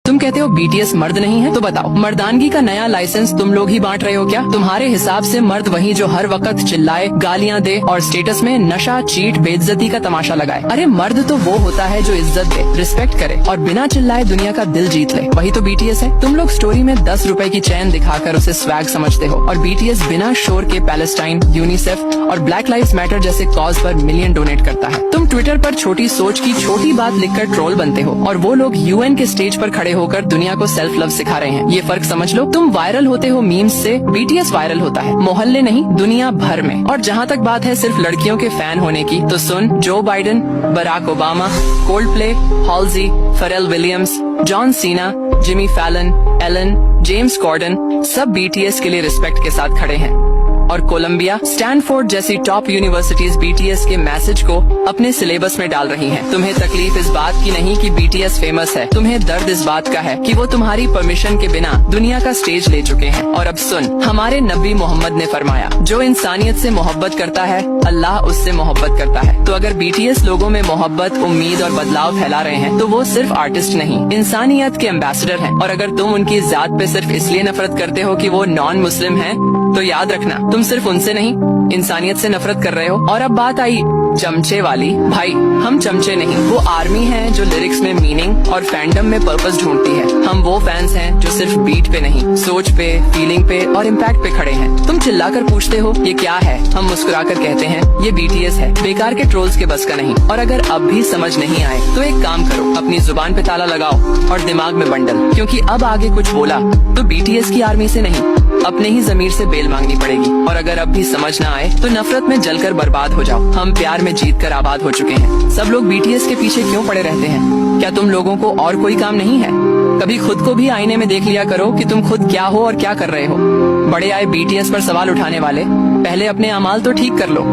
तुम कहते हो बीटीएस मर्द नहीं है, तो बताओ मर्दानगी का नया लाइसेंस तुम लोग ही बांट रहे हो क्या? तुम्हारे हिसाब से मर्द वही जो हर वक्त चिल्लाए, गालियाँ दे और स्टेटस में नशा, चीट, बेइज्जती का तमाशा लगाए। अरे मर्द तो वो होता है जो इज्जत दे, रिस्पेक्ट करे और बिना चिल्लाए दुनिया का दिल जीत ले, वही तो बीटीएस है। तुम लोग स्टोरी में 10 रुपए की चैन दिखाकर उसे स्वैग समझते हो और बीटीएस बिना शोर के पैलेस्टाइन, यूनिसेफ और ब्लैक लाइव्स मैटर जैसे कॉज पर मिलियन डोनेट करता है। तुम ट्विटर पर छोटी सोच की छोटी बात लिखकर ट्रोल बनते हो और वो लोग यूएन के स्टेज पर खड़े होकर दुनिया को सेल्फ लव सिखा रहे हैं। ये फर्क समझ लो। तुम वायरल होते हो मीम्स से, बीटीएस वायरल होता है मोहल्ले नहीं दुनिया भर में। और जहाँ तक बात है सिर्फ लड़कियों के फैन होने की, तो सुन, Joe Biden, Barack Obama, Coldplay, Halsey, Pharrell Williams, John Cena, Jimmy Fallon, Ellen, James Corden सब बीटीएस के लिए रिस्पेक्ट के साथ खड़े हैं। और कोलंबिया, स्टैनफोर्ड जैसी टॉप यूनिवर्सिटीज बीटीएस के मैसेज को अपने सिलेबस में डाल रही हैं। तुम्हें तकलीफ इस बात की नहीं कि बीटीएस फेमस है, तुम्हें दर्द इस बात का है कि वो तुम्हारी परमिशन के बिना दुनिया का स्टेज ले चुके हैं। और अब सुन, हमारे नबी मोहम्मद ने फरमाया, जो इंसानियत से मोहब्बत करता है अल्लाह उससे मोहब्बत करता है। तो अगर बीटीएस लोगों में मोहब्बत, उम्मीद और बदलाव फैला रहे हैं तो वो सिर्फ आर्टिस्ट नहीं, इंसानियत के एम्बेसडर हैं। और अगर तुम उनकी जात पे सिर्फ इसलिए नफरत करते हो कि वो नॉन मुस्लिम हैं, तो याद रखना तुम सिर्फ उनसे नहीं इंसानियत से नफरत कर रहे हो। और अब बात आई चमचे वाली। भाई हम चमचे नहीं, वो आर्मी है जो लिरिक्स में मीनिंग और फैंडम में पर्पस ढूंढती है। हम वो फैंस हैं जो सिर्फ बीट पे नहीं, सोच पे, फीलिंग पे और इम्पैक्ट पे खड़े हैं। तुम चिल्लाकर पूछते हो ये क्या है, हम मुस्कुराकर कहते हैं ये बीटीएस है, बेकार के ट्रोल्स के बस का नहीं। और अगर अब भी समझ नहीं आए तो एक काम करो, अपनी जुबान पे ताला लगाओ और दिमाग में बंडल, क्योंकि अब आगे कुछ बोला तो बीटीएस की आर्मी से नहीं, अपने ही जमीर से बेल मांगनी पड़ेगी। और अगर अब भी समझ ना आए तो नफरत में जलकर बर्बाद हो जाओ। हम प्यार में जीत कर आबाद हो चुके हैं। सब लोग बीटीएस के पीछे क्यों पड़े रहते हैं? क्या तुम लोगों को और कोई काम नहीं है? कभी खुद को भी आईने में देख लिया करो कि तुम खुद क्या हो और क्या कर रहे हो। बड़े आए बीटीएस पर सवाल उठाने वाले, पहले अपने अमाल तो ठीक कर लो।